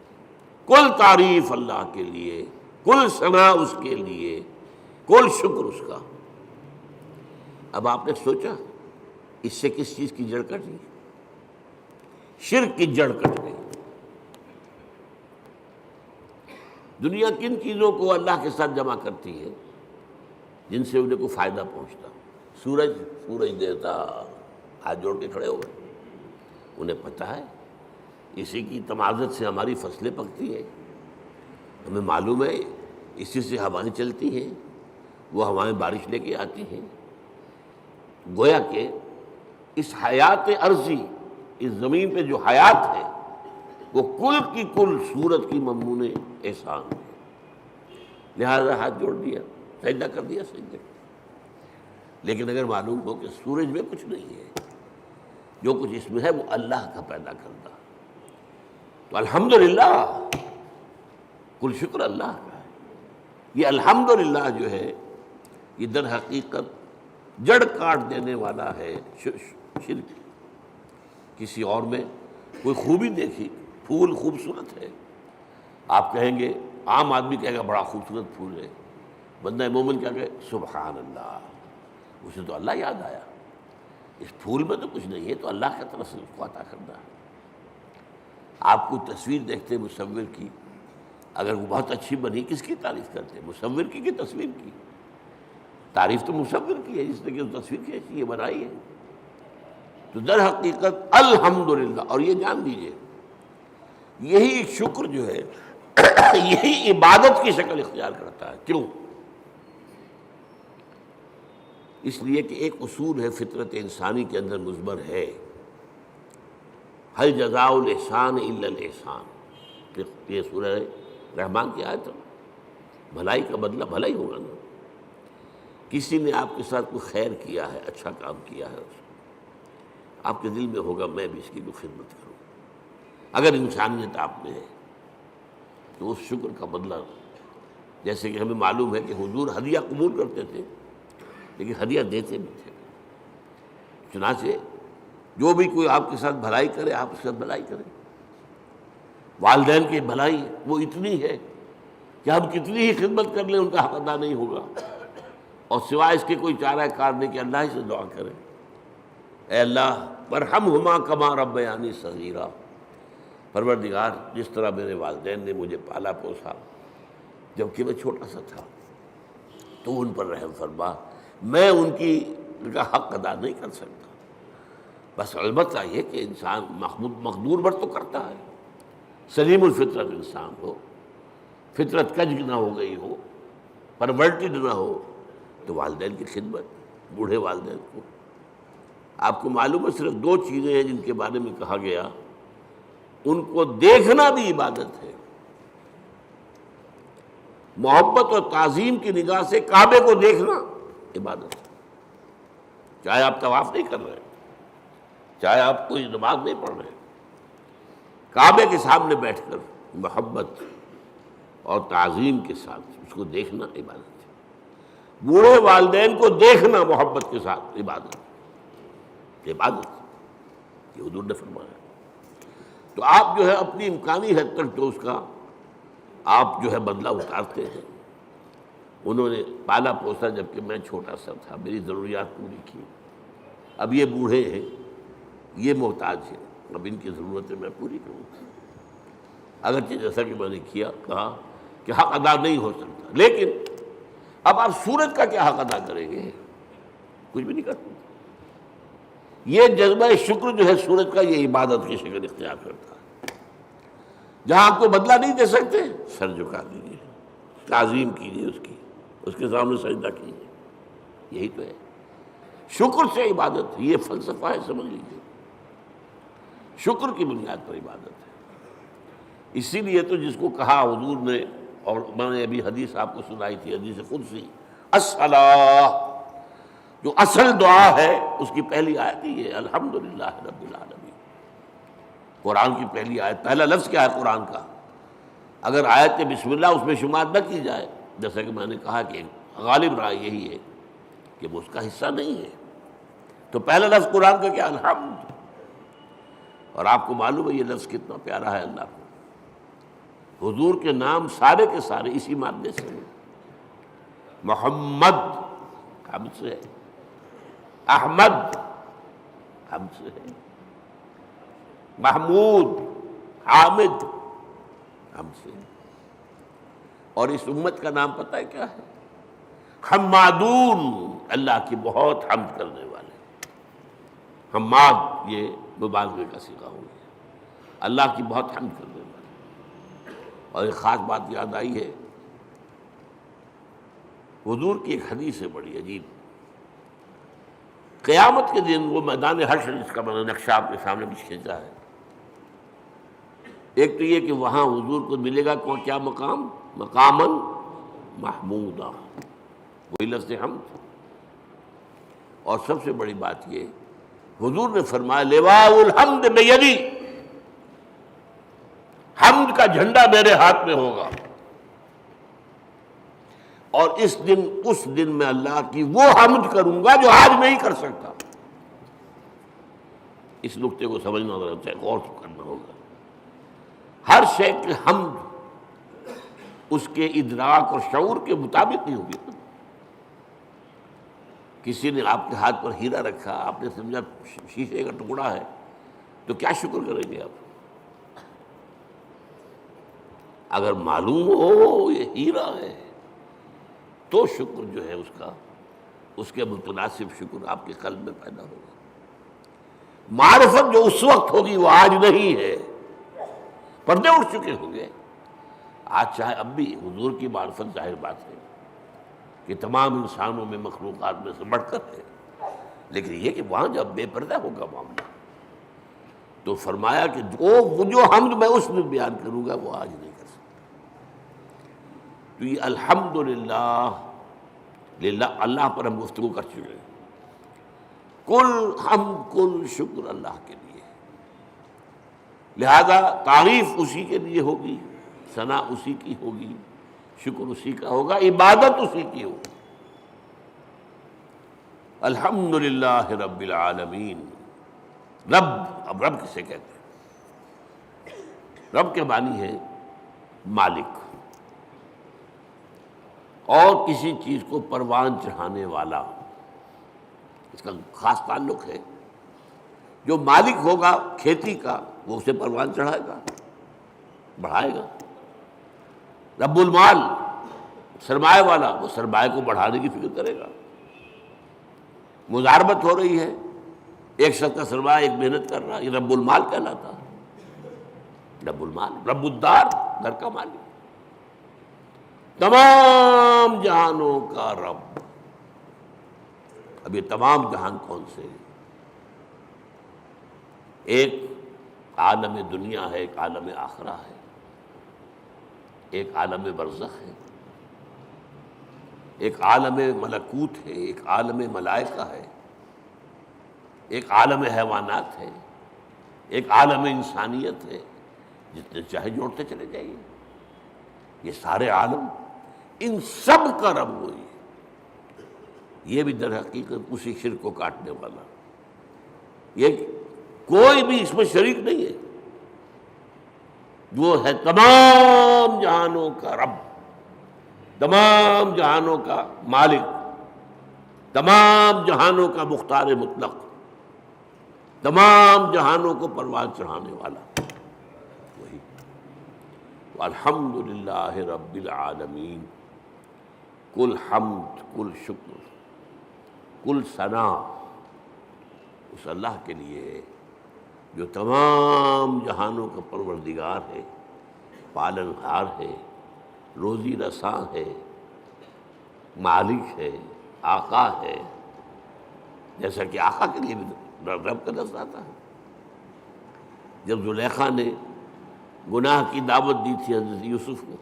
کل تعریف اللہ کے لیے، کل ثنا اس کے لیے، کل شکر اس کا. اب آپ نے سوچا اس سے کس چیز کی جڑ کٹ گئی؟ شرک کی جڑ کٹ گئی. دنیا کن چیزوں کو اللہ کے ساتھ جمع کرتی ہے جن سے انہیں کوئی فائدہ پہنچتا؟ سورج دیوتا ہاتھ جوڑ کے کھڑے ہو گئے. انہیں پتہ ہے اسی کی تمازت سے ہماری فصلیں پکتی ہیں، ہمیں معلوم ہے اسی سے ہوائیں چلتی ہیں، وہ ہوائیں بارش لے کے آتی ہیں. گویا کہ اس حیات عرضی، اس زمین پہ جو حیات ہے وہ کل کی کل صورت کی ممنون احسان ہے. لہذا ہاتھ جوڑ دیا، سجدہ کر دیا سجدے. لیکن اگر معلوم ہو کہ سورج میں کچھ نہیں ہے، جو کچھ اس میں ہے وہ اللہ کا پیدا کرتا، تو الحمدللہ کل شکر اللہ کا ہے. یہ الحمدللہ جو ہے یہ در حقیقت جڑ کاٹ دینے والا ہے شرک. کسی اور میں کوئی خوبی دیکھی، پھول خوبصورت ہے، آپ کہیں گے، عام آدمی کہے گا بڑا خوبصورت پھول ہے. بندہ مومن کیا کہے سبحان اللہ، اسے تو اللہ یاد آیا. اس پھول میں تو کچھ نہیں ہے، تو اللہ کی طرف سے اس کو عطا کرنا ہے. آپ کو تصویر دیکھتے مصور کی، اگر وہ بہت اچھی بنی کس کی تعریف کرتے؟ مصور کی تصویر کی؟ تعریف تو مصور کی ہے جس نے کہ تصویر کھینچی ہے، بنائی ہے. تو در حقیقت الحمدللہ. اور یہ جان لیجیے یہی شکر جو ہے یہی عبادت کی شکل اختیار کرتا ہے. کیوں؟ اس لیے کہ ایک اصول ہے فطرت انسانی کے اندر مضمر ہے، ہل جزاء الاحسان الا الاحسان. یہ سورہ رحمان کی آیت ہے. بھلائی کا بدلہ بھلا ہی ہوگا نا. کسی نے آپ کے ساتھ کوئی خیر کیا ہے، اچھا کام کیا ہے، آپ کے دل میں ہوگا میں بھی اس کی کوئی خدمت کروں. اگر انسانیت آپ میں ہے تو اس شکر کا بدلہ، جیسے کہ ہمیں معلوم ہے کہ حضور ہدیہ قبول کرتے تھے لیکن ہدیہ دیتے بھی تھے. چنانچہ جو بھی کوئی آپ کے ساتھ بھلائی کرے آپ اس کے ساتھ بھلائی کریں. والدین کی بھلائی وہ اتنی ہے کہ ہم کتنی ہی خدمت کر لیں ان کا حق ادا نہیں ہوگا، اور سوائے اس کے کوئی چارہ کار نہیں کہ اللہ ہی سے دعا کریں، اے اللہ ورحمہما کما ربیانی صغیرا. پروردگار جس طرح میرے والدین نے مجھے پالا پوسا جبکہ میں چھوٹا سا تھا، تو ان پر رحم فرما. میں ان کا حق ادا نہیں کر سکتا. بس البتہ یہ کہ انسان مقدور بر تو کرتا ہے. سلیم الفطرت انسان ہو، فطرت کج نہ ہو گئی ہو، پرورٹڈ نہ ہو، تو والدین کی خدمت، بوڑھے والدین کو. آپ کو معلوم ہے صرف 2 چیزیں ہیں جن کے بارے میں کہا گیا ان کو دیکھنا بھی عبادت ہے. محبت اور تعظیم کی نگاہ سے کعبے کو دیکھنا عبادت ہے. چاہے آپ طواف نہیں کر رہے، چاہے آپ کوئی نماز نہیں پڑھ رہے، کعبے کے سامنے بیٹھ کر محبت اور تعظیم کے ساتھ اس کو دیکھنا عبادت ہے. بوڑھے والدین کو دیکھنا محبت کے ساتھ عبادت یہ حضور نے فرمایا. تو آپ جو ہے اپنی امکانی حد تک تو اس کا آپ جو ہے بدلہ اتارتے ہیں. انہوں نے پالا پوسا جبکہ میں چھوٹا سا تھا، میری ضروریات پوری کی. اب یہ بوڑھے ہیں، یہ محتاج ہیں، اب ان کی ضرورتیں میں پوری کروں. اگرچہ جیسا کہ میں نے کہا کہ حق ادا نہیں ہو سکتا، لیکن اب آپ سورج کا کیا حق ادا کریں گے؟ کچھ بھی نہیں کر سکتے. یہ جذبہ شکر جو ہے سورج کا، یہ عبادت کی شکل اختیار کرتا ہے. جہاں آپ کو بدلہ نہیں دے سکتے سر جھکا دیجیے، تعظیم کیجیے، اس کے سامنے سجدہ کیجیے. یہی تو ہے. شکر سے عبادت ہے، یہ فلسفہ ہے، سمجھ لیجیے، شکر کی بنیاد پر عبادت ہے۔ اسی لیے تو جس کو کہا حضور نے، اور میں نے ابھی حدیث آپ کو سنائی تھی، حدیث قدسی، الصلاۃ، جو اصل دعا ہے اس کی پہلی آیت ہی ہے الحمدللہ رب العالمین۔ قرآن کی پہلی آیت، پہلا لفظ کیا ہے قرآن کا؟ اگر آیت بسم اللہ اس میں شمار نہ کی جائے، جیسا کہ میں نے کہا کہ غالب رائے یہی ہے کہ وہ اس کا حصہ نہیں ہے، تو پہلا لفظ قرآن کا کیا؟ الحمد۔ اور آپ کو معلوم ہے یہ لفظ کتنا پیارا ہے اللہ کو۔ حضور کے نام سارے کے سارے اسی مادے سے ہیں۔ محمد حمد سے ہے، احمد حمد سے ہے، محمود حامد حمد سے ہے۔ اور اس امت کا نام پتہ ہے کیا ہے؟ حمادون، اللہ کی بہت حمد کرنے والے۔ حماد یہ مبالغے کا صیغہ ہو گیا، اللہ کی بہت حمد کرنے والے۔ اور ایک خاص بات یاد آئی ہے، حضور کی ایک حدیث ہے بڑی عجیب۔ قیامت کے دن وہ میدان حشر جس کا میں نے نقشہ آپ کے سامنے بھی کھینچا ہے، ایک تو یہ کہ وہاں حضور کو ملے گا کیا مقام؟ مقاماً محمودا، وہی لفظ حمد۔ اور سب سے بڑی بات یہ، حضور نے فرمایا لواء الحمد بیدی، حمد کا جھنڈا میرے ہاتھ میں ہوگا، اور اس دن میں اللہ کی وہ حمد کروں گا جو آج نہیں کر سکتا۔ اس نقطے کو سمجھنا ضرورت ہے، غور کرنا ہوگا۔ ہر شے کی حمد اس کے ادراک اور شعور کے مطابق نہیں ہوگی۔ کسی نے آپ کے ہاتھ پر ہیرا رکھا، آپ نے سمجھا شیشے کا ٹکڑا ہے، تو کیا شکر کریں گے آپ؟ اگر معلوم ہو یہ ہیرا ہے تو شکر جو ہے اس کے متناسب شکر آپ کے قلب میں پیدا ہوگا۔ معرفت جو اس وقت ہوگی وہ آج نہیں ہے، پردے اٹھ چکے ہوں گے۔ آج چاہے اب بھی حضور کی معرفت ظاہر بات ہے کہ تمام انسانوں میں، مخلوقات میں سے بڑھ کر ہے، لیکن یہ کہ وہاں جب بے پردہ ہوگا معاملہ، تو فرمایا کہ وہ جو حمد میں اس میں بیان کروں گا وہ آج نہیں کر سکتا۔ تو یہ الحمدللہ، اللہ پر ہم گفتگو کر چکے ہیں۔ کل حمد کل شکر اللہ کے لیے، لہذا تعریف اسی کے لیے ہوگی، ثنا اسی کی ہوگی، شکر اسی کا ہوگا، عبادت اسی کی ہوگی۔ الحمدللہ رب العالمین۔ رب، اب رب کسے کہتے ہیں؟ رب کے معنی ہے مالک، اور کسی چیز کو پروان چڑھانے والا، اس کا خاص تعلق ہے۔ جو مالک ہوگا کھیتی کا وہ اسے پروان چڑھائے گا، بڑھائے گا۔ رب المال، سرمایہ والا، وہ سرمایہ کو بڑھانے کی فکر کرے گا۔ مضاربت ہو رہی ہے، ایک شخص کا سرمایہ ایک محنت کر رہا ہے، یہ رب المال کہلاتا ہے۔ رب المال، رب الدار، گھر کا مالک، تمام جہانوں کا رب۔ اب یہ تمام جہان کون سے ہیں؟ ایک عالم دنیا ہے، ایک عالم آخرہ ہے، ایک عالم برزخ ہے، ایک عالم ملکوت ہے، ایک عالم ملائکہ ہے، ایک عالم حیوانات ہے، ایک عالم انسانیت ہے۔ جتنے چاہے جوڑتے چلے جائیے، یہ سارے عالم، ان سب کا رب وہی ہے۔ یہ بھی در حقیقت اسی شرک کو کاٹنے والا، یہ کوئی بھی اس میں شریک نہیں ہے، وہ ہے تمام جہانوں کا رب، تمام جہانوں کا مالک، تمام جہانوں کا مختار مطلق، تمام جہانوں کو پروان چڑھانے والا وہی۔ الحمدللہ رب العالمین، کل حمد کل شکر کل ثنا اس اللہ کے لیے ہے جو تمام جہانوں کا پروردگار ہے، پالنہار ہے، روزی رساں ہے، مالک ہے، آقا ہے، جیسا کہ آقا کے لیے بھی رب کا لفظ آتا ہے۔ جب زلیخا نے گناہ کی دعوت دی تھی حضرت یوسف کو،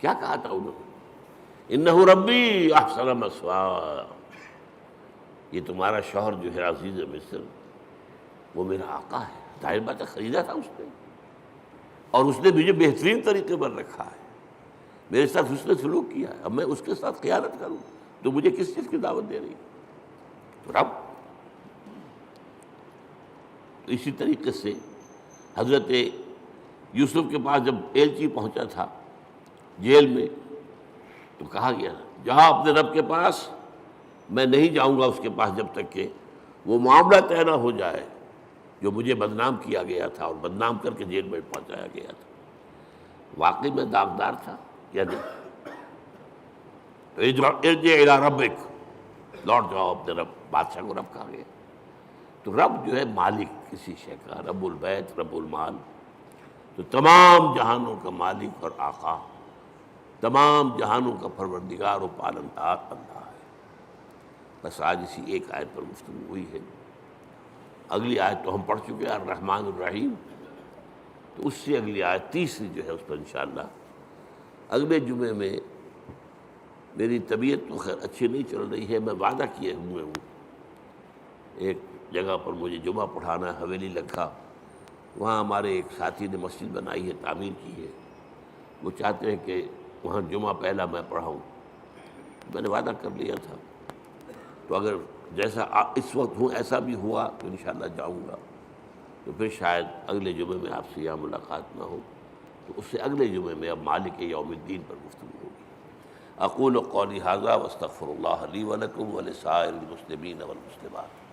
کیا کہا تھا انہوں نے؟ انہ ربی احسن مثوایا، یہ تمہارا شوہر جو ہے عزیز مصر وہ میرا آقا ہے، ظاہر بات ہے خریدا تھا اس نے، اور اس نے مجھے بہترین طریقے پر رکھا ہے، میرے ساتھ اس نے سلوک کیا ہے، اب میں اس کے ساتھ خیانت کروں تو مجھے کس چیز کی دعوت دے رہی ہے؟ تو رب۔ تو اسی طریقے سے حضرت یوسف کے پاس جب ایلچی پہنچا تھا جیل میں، تو کہا گیا جہاں اپنے رب کے پاس، میں نہیں جاؤں گا اس کے پاس جب تک کہ وہ معاملہ طے نہ ہو جائے جو مجھے بدنام کیا گیا تھا اور بدنام کر کے جیل میں پہنچایا گیا تھا۔ واقعی میں داغدار تھا یا نہیں؟ ارجع الی ربک، لوٹ جاؤ اپنے رب، بادشاہ کو رب کہا گیا۔ تو رب جو ہے مالک کسی شے کا، رب البیت رب المال، تو تمام جہانوں کا مالک اور آقا، تمام جہانوں کا پروردگار و پالنہار اللہ ہے۔ بس آج اسی ایک آیت پر گفتگو ہوئی ہے، اگلی آیت تو ہم پڑھ چکے ہیں الرحمن الرحیم، تو اس سے اگلی آیت تیسری جو ہے اس پر انشاءاللہ اگلے جمعے میں، میری طبیعت تو خیر اچھی نہیں چل رہی ہے، میں وعدہ کیے ہوئے ہوں ایک جگہ پر مجھے جمعہ پڑھانا ہے، حویلی لکھا، وہاں ہمارے ایک ساتھی نے مسجد بنائی ہے، تعمیر کی ہے، وہ چاہتے ہیں کہ وہاں جمعہ پہلا میں پڑھاؤں، میں نے وعدہ کر لیا تھا، تو اگر جیسا اس وقت ہوں ایسا بھی ہوا تو انشاءاللہ جاؤں گا، تو پھر شاید اگلے جمعے میں آپ سے یہاں ملاقات نہ ہو، تو اس سے اگلے جمعے میں اب مالک یوم الدین پر گفتگو ہوگی۔ اقول قولی ھذا واستغفر اللہ لی ولکم ولسائر المسلمین والمسلمات۔